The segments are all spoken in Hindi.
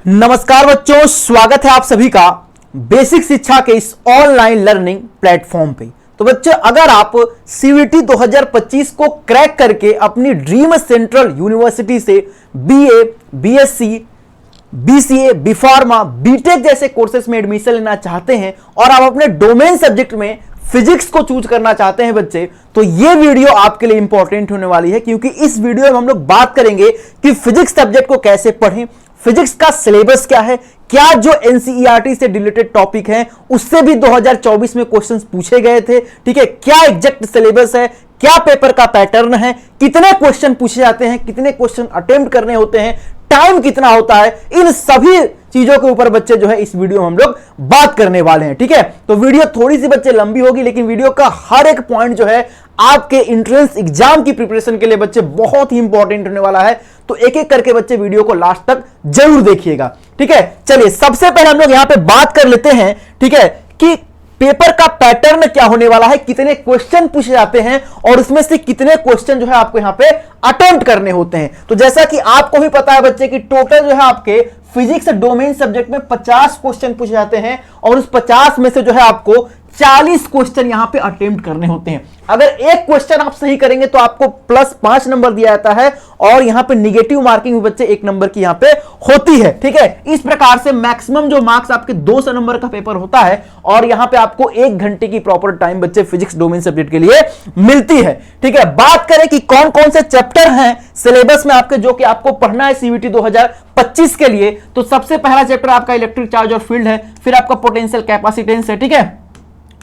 नमस्कार बच्चों, स्वागत है आप सभी का बेसिक शिक्षा के इस ऑनलाइन लर्निंग प्लेटफॉर्म पे। तो बच्चों, अगर आप सीवीटी 2025 को क्रैक करके अपनी ड्रीम सेंट्रल यूनिवर्सिटी से BA, BSc, BCA, BPharma, BTech जैसे कोर्सेज में एडमिशन लेना चाहते हैं और आप अपने डोमेन सब्जेक्ट में फिजिक्स को चूज करना चाहते हैं बच्चे, तो ये वीडियो आपके लिए इंपॉर्टेंट होने वाली है, क्योंकि इस वीडियो में हम लोग बात करेंगे कि फिजिक्स सब्जेक्ट को कैसे पढ़ें, फिजिक्स का सिलेबस क्या है, क्या जो एनसीईआरटी से रिलेटेड टॉपिक हैं उससे भी 2024 में क्वेश्चंस पूछे गए थे। ठीक है, क्या एग्जैक्ट सिलेबस है, क्या पेपर का पैटर्न है, कितने क्वेश्चन पूछे जाते हैं, कितने क्वेश्चन अटेम्प्ट करने होते हैं, टाइम कितना होता है, इन सभी चीजों के ऊपर बच्चे जो है इस वीडियो में हम लोग बात करने वाले हैं। ठीक है, तो वीडियो थोड़ी सी बच्चे लंबी होगी, लेकिन वीडियो का हर एक पॉइंट जो है आपके एंट्रेंस एग्जाम की प्रिपरेशन के लिए बच्चे बहुत ही इंपॉर्टेंट होने वाला है। तो एक एक करके बच्चे वीडियो को लास्ट तक जरूर देखिएगा। ठीक है, चलिए सबसे पहले हम लोग यहां पे बात कर लेते हैं, ठीक है, कि पेपर का पैटर्न क्या होने वाला है, कितने क्वेश्चन पूछे जाते हैं और उसमें से कितने क्वेश्चन जो है आपको यहां पे अटेम्प्ट करने होते हैं। तो जैसा कि आपको भी पता है बच्चे कि टोटल जो है आपके फिजिक्स डोमेन सब्जेक्ट में 50 क्वेश्चन पूछे जाते हैं और उस 50 में से जो है आपको 40 क्वेश्चन यहां पे अटेम्प्ट करने होते हैं। अगर एक क्वेश्चन आप सही करेंगे तो आपको +5 नंबर दिया जाता है और यहां पे निगेटिव मार्किंग बच्चे 1 नंबर की यहां पे होती है। ठीक है, इस प्रकार से मैक्सिमम जो मार्क्स आपके 200 नंबर का पेपर होता है और यहां पे आपको 1 घंटे की प्रॉपर टाइम बच्चे फिजिक्स डोमेन सब्जेक्ट के लिए मिलती है। ठीक है, बात करें कि कौन कौन से चैप्टर हैं सिलेबस में आपके जो कि आपको पढ़ना है सीवीटी 2025 के लिए, तो सबसे पहला चैप्टर आपका इलेक्ट्रिक चार्ज और फील्ड है, फिर आपका पोटेंशियल कैपेसिटेंस है। ठीक है,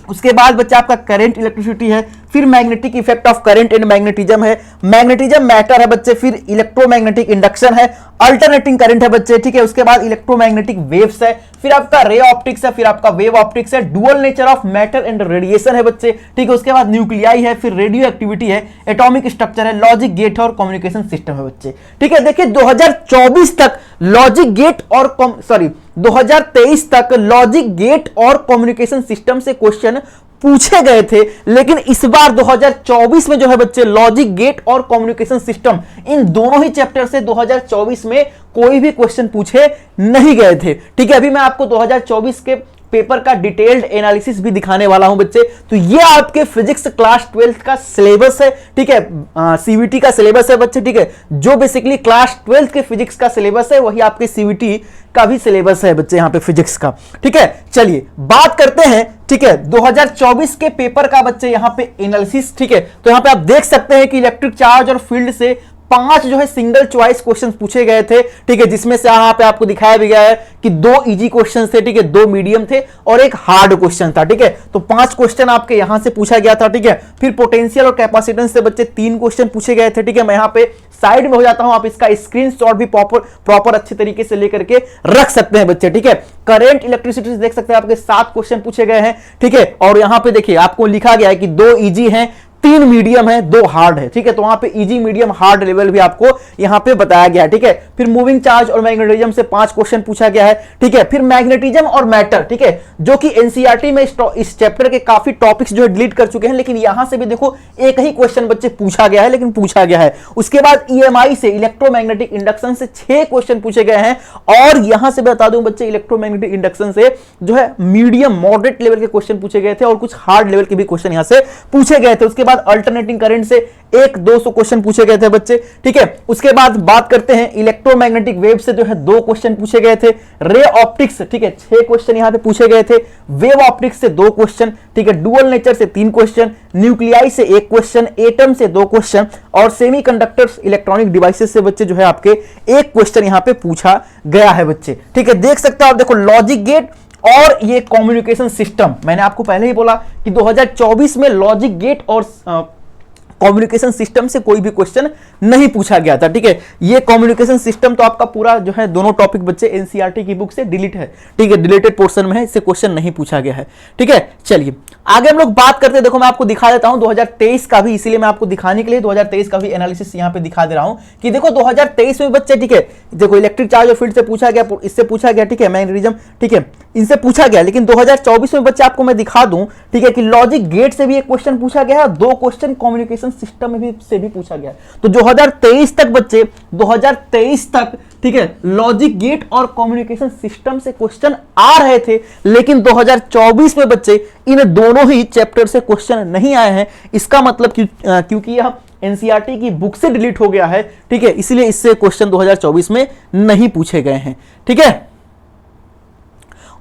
उसके बाद बच्चा आपका करंट इलेक्ट्रिसिटी है, फिर magnetic effect of current and magnetism है, मैग्नेटिज्म मैटर है बच्चे, फिर इलेक्ट्रोमैग्नेटिक इंडक्शन है, अल्टरनेटिंग करंट है बच्चे। ठीक है, उसके बाद इलेक्ट्रोमैग्नेटिक वेव्स है, फिर आपका रे ऑप्टिक्स है, फिर आपका वेव ऑप्टिक्स है, dual nature of matter and radiation है बच्चे। ठीक है, उसके बाद न्यूक्लियाई है, फिर रेडियो एक्टिविटी है, एटॉमिक स्ट्रक्चर है, लॉजिक गेट और कम्युनिकेशन सिस्टम है बच्चे। ठीक है, देखिए 2024 तक लॉजिक गेट और 2023 तक लॉजिक गेट और कम्युनिकेशन सिस्टम से क्वेश्चन पूछे गए थे, लेकिन इस बार 2024 में जो है बच्चे लॉजिक गेट और कम्युनिकेशन सिस्टम इन दोनों ही चैप्टर से 2024 में कोई भी क्वेश्चन पूछे नहीं गए थे। ठीक है, अभी मैं आपको 2024 के पेपर का डिटेल्ड एनालिसिस भी दिखाने वाला हूं बच्चे। तो ये आपके फिजिक्स क्लास 12 का सिलेबस है। ठीक है, सीवीटी का सिलेबस है बच्चे। ठीक है, जो बेसिकली क्लास 12 के फिजिक्स का सिलेबस है वही आपके सीवीटी का भी सिलेबस है बच्चे यहां पे फिजिक्स का। ठीक है, चलिए बात करते हैं। ठीक है, 2024 के पेपर का बच्चे यहां पे एनालिसिस। ठीक है, तो यहां पे आप देख सकते हैं कि इलेक्ट्रिक चार्ज और फील्ड से 5 जो है सिंगल चॉइस क्वेश्चन पूछे गए थे। ठीक है, जिसमें से यहां पे आपको दिखाया भी गया है कि 2 इजी क्वेश्चन थे, ठीक है, 2 मीडियम थे और एक हार्ड क्वेश्चन था। ठीक है, तो 5 क्वेश्चन आपके यहां से पूछा गया था। ठीक है, फिर पोटेंशियल और कैपेसिटेंस से बच्चे 3 क्वेश्चन पूछे गए थे। ठीक है, मैं यहां पे साइड में हो जाता हूं, आप इसका स्क्रीनशॉट भी प्रॉपर अच्छे तरीके से लेकर के रख सकते हैं बच्चे। ठीक है, करंट इलेक्ट्रिसिटी से देख सकते हैं आपके 7 क्वेश्चन पूछे गए हैं। ठीक है, और यहां पे देखिए आपको लिखा गया है कि 2 इजी हैं, 3 मीडियम है, 2 हार्ड है। ठीक है, तो वहां पे इजी, मीडियम, हार्ड लेवल भी आपको यहां पे बताया गया है। ठीक है, फिर मूविंग चार्ज और मैग्नेटिज्म से 5 क्वेश्चन पूछा गया है। ठीक है, फिर मैग्नेटिज्म और मैटर, ठीक है, जो कि एनसीईआरटी में इस चैप्टर के काफी टॉपिक्स जो है डिलीट कर चुके हैं, लेकिन यहां से भी देखो एक ही क्वेश्चन बच्चे पूछा गया है, लेकिन पूछा गया है। उसके बाद ईएमआई से, इलेक्ट्रोमैग्नेटिक इंडक्शन से 6 क्वेश्चन पूछे गए हैं और यहां से बता दूं बच्चे इलेक्ट्रोमैग्नेटिक इंडक्शन से जो है मीडियम, मॉडरेट लेवल के क्वेश्चन पूछे गए थे और कुछ हार्ड लेवल के भी क्वेश्चन यहां से पूछे गए थे। उसके बाद अल्टरनेटिंग करंट से 1-200 क्वेश्चन पूछे गए थे बच्चे। ठीक है, उसके बाद बात करते हैं इलेक्ट्रोमैग्नेटिक वेव से जो है 2 क्वेश्चन पूछे गए थे। रे ऑप्टिक्स, ठीक है, 6 क्वेश्चन यहां पे पूछे गए थे। वेव ऑप्टिक्स से 2 क्वेश्चन। ठीक है, डुअल नेचर से 3 क्वेश्चन, न्यूक्लियाई से 1 क्वेश्चन, एटम से 2 क्वेश्चन और सेमीकंडक्टर्स, इलेक्ट्रॉनिक डिवाइसेस से बच्चे जो है आपके 1 क्वेश्चन यहां पे पूछा गया है बच्चे। ठीक है, देख सकते हो आप, देखो लॉजिक गेट और ये कम्युनिकेशन सिस्टम, मैंने आपको पहले ही बोला कि 2024 में लॉजिक गेट और कम्युनिकेशन सिस्टम से कोई भी क्वेश्चन नहीं पूछा गया था। ठीक है, ये कम्युनिकेशन सिस्टम तो आपका पूरा जो है दोनों टॉपिक बच्चे एनसीईआरटी की बुक से डिलीट है। ठीक है, डिलीटेड पोर्शन में है, इससे क्वेश्चन नहीं पूछा गया है। ठीक है, चलिए आगे हम लोग बात करते हैं। देखो मैं आपको दिखा देता हूं 2023 का भी, इसीलिए मैं आपको दिखाने के लिए 2023 का भी एनालिसिस यहां पे दिखा दे रहा हूं कि देखो 2023 में बच्चे, ठीक है, देखो इलेक्ट्रिक चार्ज और फील्ड से पूछा गया, इससे पूछा गया, ठीक है, मैग्नेटिज्म, ठीक है, इनसे पूछा गया। लेकिन 2024 में बच्चे आपको मैं दिखा दूं, ठीक है, कि लॉजिक गेट से भी एक क्वेश्चन पूछा गया है, 2 क्वेश्चन कम्युनिकेशन सिस्टम में भी से भी पूछा गया। तो 2023 तक बच्चे, 2023 तक ठीक है, लॉजिक गेट और कम्युनिकेशन सिस्टम से क्वेश्चन आ रहे थे, लेकिन 2024 में बच्चे इन दोनों ही चैप्टर से क्वेश्चन नहीं आए हैं। इसका मतलब क्योंकि यह एनसीईआरटी की बुक से डिलीट हो गया है, ठीक है, इसलिए इससे क्वेश्चन 2024 में नहीं पूछे गए हैं। ठीक है,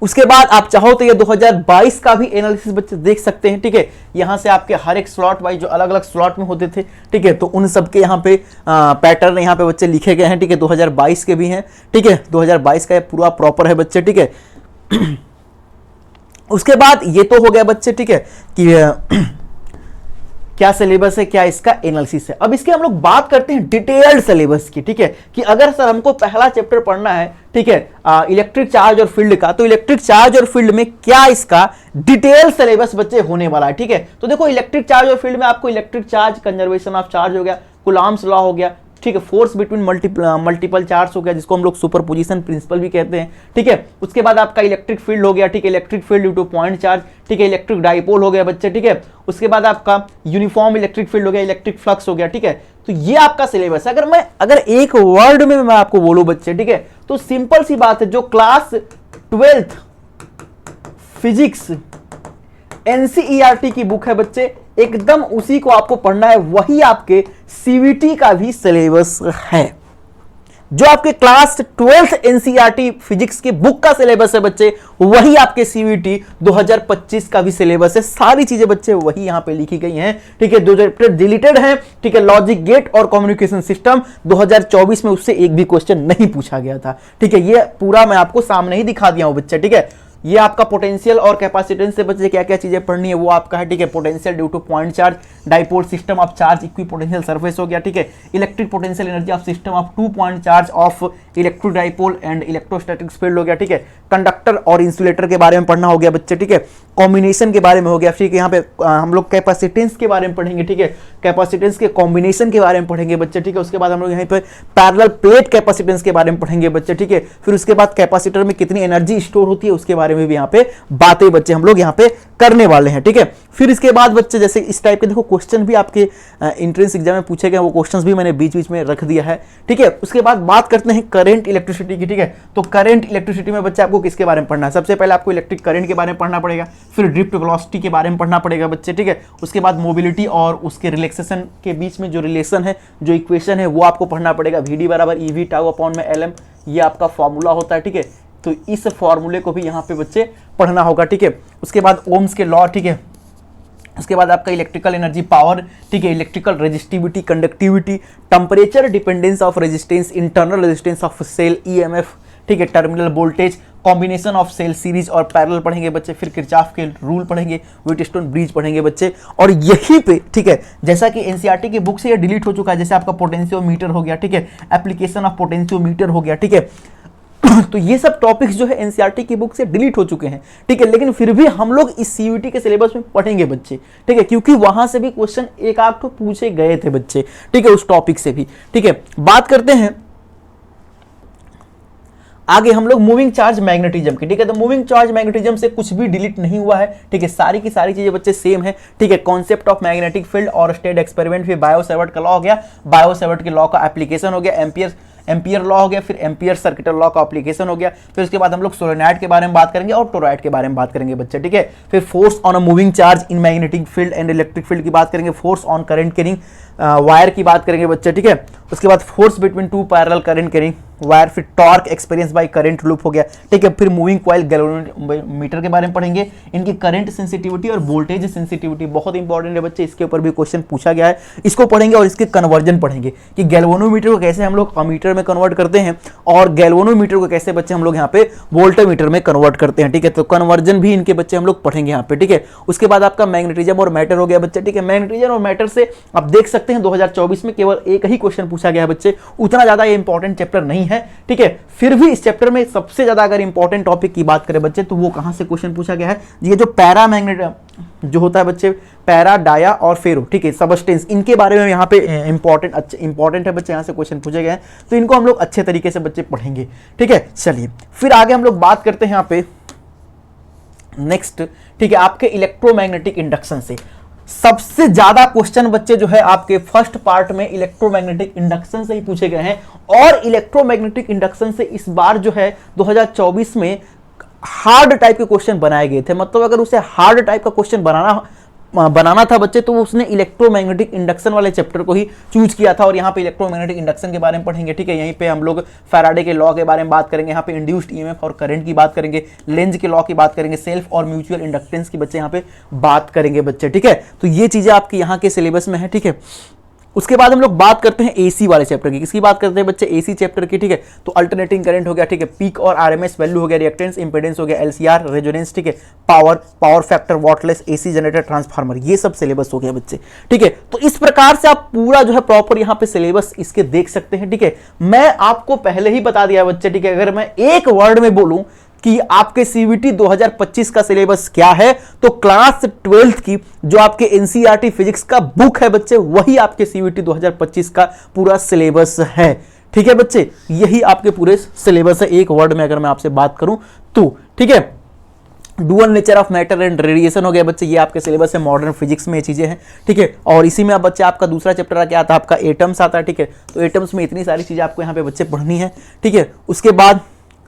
उसके बाद आप चाहो तो ये 2022 का भी एनालिसिस बच्चे देख सकते हैं। ठीक है, यहां से आपके हर एक स्लॉट वाइज जो अलग अलग स्लॉट में होते थे, ठीक है, तो उन सब के यहाँ पे पैटर्न यहाँ पे बच्चे लिखे गए हैं। ठीक है, 2022 के भी हैं। ठीक है, 2022 का ये पूरा प्रॉपर है बच्चे। ठीक है, उसके बाद ये तो हो गया बच्चे, ठीक है, कि क्या सिलेबस है, क्या इसका एनालिसिस है। अब इसके हम लोग बात करते हैं डिटेल्ड सिलेबस की। ठीक है, कि अगर सर हमको पहला चैप्टर पढ़ना है, ठीक है, इलेक्ट्रिक चार्ज और फील्ड का, तो इलेक्ट्रिक चार्ज और फील्ड में क्या इसका डिटेल सिलेबस बच्चे होने वाला है। ठीक है, तो देखो इलेक्ट्रिक चार्ज और फील्ड में आपको electric charge, conservation of charge हो गया, कूलॉम्स लॉ हो गया, ठीक है, फोर्स बिटवीन मल्टीपल चार्ज हो गया, जिसको हम लोग सुपरपोजिशन प्रिंसिपल भी कहते हैं। ठीक है, उसके बाद आपका इलेक्ट्रिक फील्ड हो गया, ठीक है, electric field due two point charge, ठीक है, इलेक्ट्रिक डाइपोल हो गया बच्चे। ठीक है, उसके बाद आपका यूनिफॉर्म इलेक्ट्रिक फील्ड हो गया, इलेक्ट्रिक फ्लक्स हो गया। ठीक है, तो ये आपका सिलेबस है। अगर एक वर्ड में मैं आपको बोलूं बच्चे, ठीक है, तो सिंपल सी बात है, जो क्लास 12th फिजिक्स एनसीईआरटी की बुक है बच्चे, एकदम उसी को आपको पढ़ना है, वही आपके सीवीटी का भी सिलेबस है। जो आपके क्लास 12th एनसीईआरटी फिजिक्स की बुक का सिलेबस है बच्चे, वही आपके सीवीटी 2025 का भी सिलेबस है। सारी चीजें बच्चे वही यहां पे लिखी गई हैं। ठीक है, 2 चैप्टर डिलीटेड हैं। ठीक है, लॉजिक गेट और कम्युनिकेशन सिस्टम 2024 में उससे एक भी क्वेश्चन नहीं पूछा गया था। ठीक है, ये पूरा मैं आपको सामने ही दिखा दिया हूं बच्चे। ठीक है, ये आपका पोटेंशियल और कैपेसिटेंस से बच्चे क्या क्या चीजें पढ़नी है वो आपका है। ठीक है, potential due two point charge, dipole system of charge equi potential surface हो गया। ठीक है, electric potential energy of system of 2 point charge of electric dipole and electrostatic field हो गया। ठीक है, कंडक्टर और इंसुलेटर के बारे में पढ़ना हो गया बच्चे। ठीक है, कॉम्बिनेशन के बारे में हो गया। ठीक है, यहाँ पे हम लोग कैपेसिटेंस के बारे में पढ़ेंगे। ठीक है, कैपेसिटेंस के कॉम्बिनेशन के बारे में पढ़ेंगे बच्चे। ठीक है, उसके बाद हम लोग यहाँ पे पैरेलल प्लेट कैपेसिटेंस के बारे में पढ़ेंगे बच्चे। ठीक है, फिर उसके बाद कैपेसिटर में कितनी एनर्जी स्टोर होती है उसके बारे में भी यहाँ पे बातें बच्चे हम लोग यहाँ पे करने वाले हैं। ठीक है, फिर इसके बाद बच्चे जैसे इस टाइप के देखो क्वेश्चन भी आपके एंट्रेंस एग्जाम में पूछे गए, वो क्वेश्चंस भी मैंने बीच बीच में रख दिया है। ठीक है, उसके बाद बात करते हैं करंट इलेक्ट्रिसिटी की। ठीक है, तो करंट इलेक्ट्रिसिटी में बच्चे आपको किसके बारे में पढ़ना है? सबसे पहले आपको इलेक्ट्रिक करंट के बारे में पढ़ना पड़ेगा, फिर ड्रिफ्ट वेलोसिटी के बारे में पढ़ना पड़ेगा बच्चे। ठीक है, उसके बाद मोबिलिटी और उसके रिलैक्सेशन के बीच में जो रिलेशन है, जो इक्वेशन है, वो आपको पढ़ना पड़ेगा। वीडी बराबर ईवी टाउ अपॉन में एलएम, ये आपका फॉर्मूला होता है। ठीक है, तो इस फॉर्मूले को भी यहाँ पे बच्चे पढ़ना होगा। ठीक है, उसके बाद ओम्स के लॉ। ठीक है, उसके बाद आपका इलेक्ट्रिकल एनर्जी पावर। ठीक है, electrical resistivity, conductivity, temperature dependence of resistance, internal resistance of cell, EMF. ठीक है, terminal voltage, combination of cell series और पैरेलल पढ़ेंगे बच्चे। फिर किरचॉफ के रूल पढ़ेंगे, व्हीटस्टोन ब्रिज पढ़ेंगे बच्चे। और यहीं पे ठीक है, जैसा कि एनसीईआरटी की बुक से ये डिलीट हो चुका है, जैसे आपका पोटेंशियोमीटर हो गया। ठीक है, एप्लीकेशन ऑफ पोटेंशियोमीटर हो गया। ठीक है, तो ये सब टॉपिक्स जो है एनसीईआरटी की बुक से डिलीट हो चुके हैं। ठीक है, लेकिन फिर भी हम लोग इस सीयूटी के सिलेबस में पढ़ेंगे बच्चे। ठीक है, क्योंकि वहां से भी क्वेश्चन एक आध तो पूछे गए थे बच्चे। ठीक है, उस टॉपिक से भी। ठीक है, बात करते हैं आगे हम लोग मूविंग चार्ज मैग्नेटिज्म की। ठीक है, तो मूविंग चार्ज मैग्नेटिज्म से कुछ भी डिलीट नहीं हुआ है। ठीक है, सारी की सारी चीजें बच्चे सेम है। ठीक है, कॉन्सेप्ट ऑफ मैग्नेटिक फील्ड और स्टेट एक्सपेरिमेंट, फिर बायो-सैवर्ट का लॉ हो गया, बायो-सैवर्ट के लॉ का एप्लीकेशन हो गया, एम्पियर लॉ हो गया, फिर एम्पियर सर्किटल लॉ का एप्लीकेशन हो गया। फिर उसके बाद हम लोग सोलेनॉइड के बारे में बात करेंगे और टोरॉइड के बारे में बात करेंगे बच्चे। ठीक है, फिर force on a moving charge in magnetic field and electric field की बात करेंगे, force on current carrying wire की बात करेंगे बच्चे। ठीक है, उसके बाद force between 2 parallel current carrying wire, फिर torque experience by current loop हो गया। ठीक है, फिर मूविंग कॉइल गैल्वेनोमीटर के बारे में पढ़ेंगे, इनकी करंट सेंसिटिविटी और वोल्टेज सेंसिटिविटी बहुत इंपॉर्टेंट है बच्चे, इसके ऊपर भी क्वेश्चन पूछा गया है, इसको पढ़ेंगे। और इसके कन्वर्जन पढ़ेंगे कि गैल्वेनोमीटर को कैसे हम लोग अमीटर में कन्वर्ट करते हैं और गैल्वेनोमीटर को कैसे बच्चे हम लोग यहाँ पे वोल्टमीटर में कन्वर्ट करते हैं। ठीक है, तो कन्वर्जन भी इनके बच्चे हम लोग पढ़ेंगे यहाँ पे। ठीक है, उसके बाद आपका मैग्नेटिज्म और मैटर हो गया बच्चे। ठीक है, मैग्नेटिज्म और मैटर से आप देख सकते हैं 2024 में केवल एक ही क्वेश्चन पूछा गया है बच्चे, उतना ज्यादा ये इंपॉर्टेंट चैप्टर नहीं है। ठीक है, फिर भी इस चैप्टर में सबसे ज्यादा अगर इंपॉर्टेंट टॉपिक की बात करें बच्चे, तो वो कहां से क्वेश्चन पूछा गया है? ये जो पैरामैग्नेट जो होता है बच्चे, पैरा, डाया और फेरो, ठीक है, सबस्टेंस, इनके बारे में यहाँ पे इंपॉर्टेंट है बच्चे, यहाँ से क्वेश्चन पूछे गए हैं, तो इनको हम लोग अच्छे तरीके से बच्चे पढ़ेंगे। ठीक है, चलिए फिर आगे हम लोग बात करते हैं यहाँ पे नेक्स्ट। ठीक है, आपके इलेक्ट्रोमैग्नेटिक इंडक्शन से सबसे ज्यादा क्वेश्चन बच्चे जो है आपके फर्स्ट पार्ट में इलेक्ट्रोमैग्नेटिक इंडक्शन से ही पूछे गए हैं, और इलेक्ट्रोमैग्नेटिक इंडक्शन से इस बार जो है 2024 में हार्ड टाइप के क्वेश्चन बनाए गए थे। मतलब अगर उसे हार्ड टाइप का क्वेश्चन बनाना था बच्चे, तो उसने इलेक्ट्रोमैग्नेटिक इंडक्शन वाले चैप्टर को ही चूज किया था। और यहाँ पे इलेक्ट्रोमैग्नेटिक इंडक्शन के बारे में पढ़ेंगे, ठीक है। यहीं पे हम लोग फैराडे के लॉ के बारे में बात करेंगे, यहाँ पे इंड्यूस्ड ईएमएफ और करंट की बात करेंगे, लेंज के लॉ की बात करेंगे, सेल्फ और म्यूचुअल इंडक्टेंस की बच्चे यहाँ पे बात करेंगे बच्चे, ठीक है। तो ये चीजें आपके यहाँ के सिलेबस में है, ठीक है। उसके बाद हम लोग बात करते हैं एसी वाले चैप्टर की। किसकी बात करते हैं बच्चे? एसी चैप्टर की, ठीक है। तो अल्टरनेटिंग करंट हो गया, ठीक है, पीक और आरएमएस वैल्यू हो गया, रिएक्टेंस, इंपेडेंस हो गया, एलसीआर, रेजोनेंस, ठीक है, power factor, wattless, AC generator, transformer, ये सब सिलेबस हो गया बच्चे, ठीक है। तो इस प्रकार से आप पूरा जो है प्रॉपर यहाँ पे सिलेबस इसके देख सकते हैं, ठीक है। मैं आपको पहले ही बता दिया बच्चे, ठीक है। अगर मैं एक वर्ड में बोलूं कि आपके सीवीटी 2025 का सिलेबस क्या है, तो क्लास 12th की जो आपके एनसीईआरटी फिजिक्स का बुक है बच्चे, वही आपके सीवीटी 2025 का पूरा सिलेबस है, ठीक है बच्चे। यही आपके पूरे सिलेबस है एक वर्ड में अगर मैं आपसे बात करूं तो, ठीक है। Dual nature of matter and radiation हो गया बच्चे, ये आपके सिलेबस है, मॉडर्न फिजिक्स में ये चीजें हैं, ठीक है। और इसी में आप बच्चे आपका दूसरा चैप्टर क्या आता है? आपका एटम्स आता है, ठीक है। तो एटम्स में इतनी सारी चीजें आपको यहाँ पे बच्चे पढ़नी है, ठीक है। उसके बाद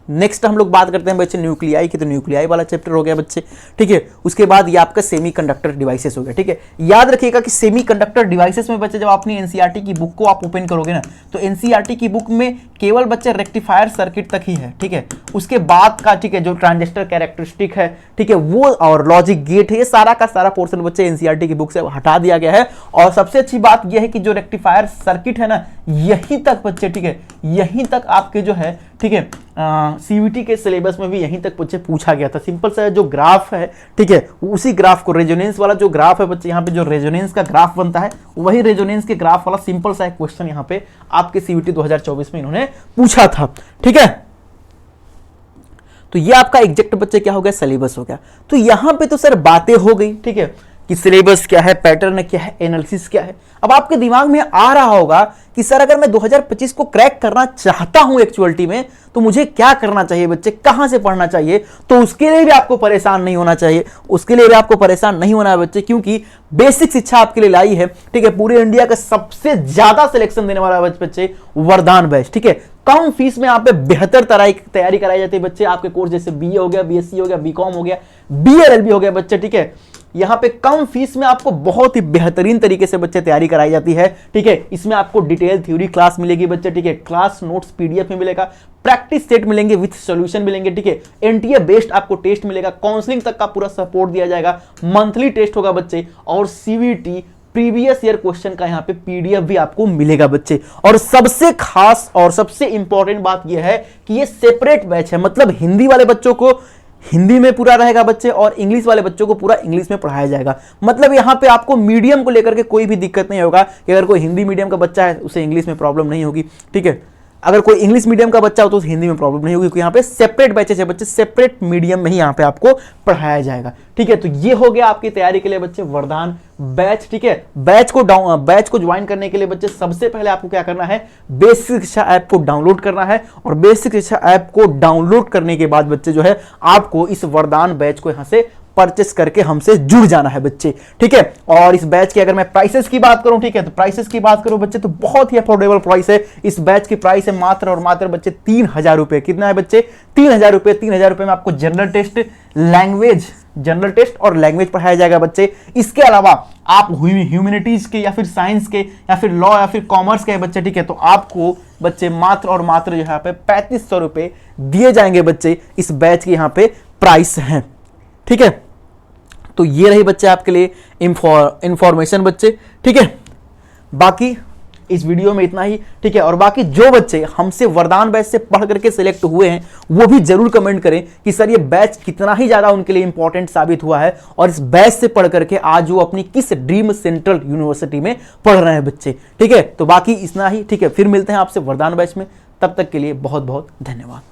नेक्स्ट हम लोग बात करते हैं बच्चे न्यूक्लियाई की, तो न्यूक्लियाई वाला चैप्टर हो गया बच्चे, ठीक है। उसके बाद ये आपका सेमीकंडक्टर डिवाइसेस हो गया, ठीक है। याद रखिएगा कि सेमीकंडक्टर डिवाइसेस में बच्चे जब अपनी एनसीईआरटी की बुक को आप ओपन करोगे ना, तो एनसीईआरटी की बुक में केवल बच्चे रेक्टिफायर सर्किट तक ही है, ठीक है। उसके बाद का, ठीक है, जो ट्रांजिस्टर कैरेक्टरिस्टिक है, ठीक है, वो और लॉजिक गेट है, ये सारा का सारा पोर्शन बच्चे एनसीईआरटी की बुक से हटा दिया गया है। और सबसे अच्छी बात यह है कि जो रेक्टिफायर सर्किट है ना, यहीं तक बच्चे, ठीक है, यहीं तक आपके जो है, ठीक है, सीवीटी के सिलेबस में भी यहीं तक बच्चे पूछा गया था। सिंपल सा जो ग्राफ है, ठीक है, उसी ग्राफ को, रेजोनेंस वाला जो ग्राफ है बच्चे, यहाँ पे जो रेजोनेंस का ग्राफ बनता है, वही रेजोनेंस के ग्राफ वाला सिंपल सा एक क्वेश्चन यहाँ पे आपके सीवीटी 2024 में इन्होंने पूछा था, ठीक है। तो ये आपका एग्जैक्ट बच्चे क्या हो गया? सिलेबस हो गया। तो यहां पे तो सर बातें हो गई, ठीक है, कि सिलेबस क्या है, पैटर्न क्या है, एनालिसिस क्या है। अब आपके दिमाग में आ रहा होगा कि सर अगर मैं 2025 को क्रैक करना चाहता हूं एक्चुअलिटी में, तो मुझे क्या करना चाहिए बच्चे, कहां से पढ़ना चाहिए? तो उसके लिए भी आपको परेशान नहीं होना चाहिए, उसके लिए भी आपको परेशान नहीं होना है बच्चे, क्योंकि बेसिक शिक्षा आपके लिए लाई है, ठीक है। पूरे इंडिया का सबसे ज्यादा सिलेक्शन देने वाला बच्चे वरदान बैच, ठीक है। कम फीस में आप पे बेहतर तैयारी कराई जाती है बच्चे। आपके कोर्स जैसे बीए हो गया, बीएससी हो गया, बीकॉम हो गया, बीएलएलबी हो गया बच्चे, ठीक है। यहां पे कम फीस में आपको बहुत ही बेहतरीन तरीके से बच्चे तैयारी कराई जाती है, ठीक है। इसमें आपको डिटेल थ्योरी क्लास मिलेगी बच्चे, ठीक है। क्लास नोट्स पीडीएफ में मिलेगा, प्रैक्टिस सेट मिलेंगे विथ सॉल्यूशन मिलेंगे, ठीक है। एनटीए बेस्ड आपको टेस्ट मिलेगा, काउंसलिंग तक का पूरा सपोर्ट दिया जाएगा, मंथली टेस्ट होगा बच्चे, और सीवीटी प्रीवियस ईयर क्वेश्चन का यहाँ पे पीडीएफ भी आपको मिलेगा बच्चे। और सबसे खास और सबसे इंपॉर्टेंट बात यह है कि ये सेपरेट बैच है, मतलब हिंदी वाले बच्चों को हिंदी में पूरा रहेगा बच्चे, और इंग्लिश वाले बच्चों को पूरा इंग्लिश में पढ़ाया जाएगा। मतलब यहाँ पे आपको मीडियम को लेकर के कोई भी दिक्कत नहीं होगा कि अगर कोई हिंदी मीडियम का बच्चा है उसे इंग्लिश में प्रॉब्लम नहीं होगी, ठीक है। अगर कोई इंग्लिश मीडियम का बच्चा हो तो हिंदी में प्रॉब्लम नहीं होगी, क्योंकि यहाँ पे सेपरेट बैचेस है बच्चे, सेपरेट मीडियम में ही यहाँ पे आपको पढ़ाया जाएगा, ठीक है। तो ये हो गया आपकी तैयारी के लिए बच्चे वरदान बैच, ठीक है। बैच को ज्वाइन करने के लिए बच्चे सबसे पहले आपको क्या करना है? बेसिक शिक्षा ऐप को डाउनलोड करना है, और बेसिक शिक्षा ऐप को डाउनलोड करने के बाद बच्चे जो है आपको इस वरदान बैच को यहाँ से परचेस करके हमसे जुड़ जाना है बच्चे, ठीक है। और इस बैच की अगर मैं प्राइसेस की बात करूं, ठीक है, तो प्राइसेस की बात करूं बच्चे तो बहुत ही अफोर्डेबल प्राइस है। इस बैच की प्राइस है मात्र और मात्र बच्चे 3000 रुपए। कितना है बच्चे? 3000 रुपए। 3000 रुपए में आपको जनरल टेस्ट और लैंग्वेज पढ़ाया जाएगा बच्चे। इसके अलावा आप ह्यूमैनिटीज के या फिर साइंस के या फिर लॉ या फिर कॉमर्स के बच्चे, ठीक है, तो आपको बच्चे मात्र और मात्र यहाँ पे 3500 रुपए दिए जाएंगे बच्चे। इस बैच की यहाँ पे प्राइस है, ठीक है। तो ये रही बच्चे आपके लिए इंफॉर्मेशन बच्चे, ठीक है। बाकी इस वीडियो में इतना ही, ठीक है। और बाकी जो बच्चे हमसे वरदान बैच से पढ़ करके सिलेक्ट हुए हैं वो भी जरूर कमेंट करें कि सर ये बैच कितना ही ज्यादा उनके लिए इंपॉर्टेंट साबित हुआ है, और इस बैच से पढ़ करके आज वो अपनी किस ड्रीम सेंट्रल यूनिवर्सिटी में पढ़ रहे हैं बच्चे, ठीक है। तो बाकी इतना ही, ठीक है। फिर मिलते हैं आपसे वरदान बैच में, तब तक के लिए बहुत बहुत धन्यवाद।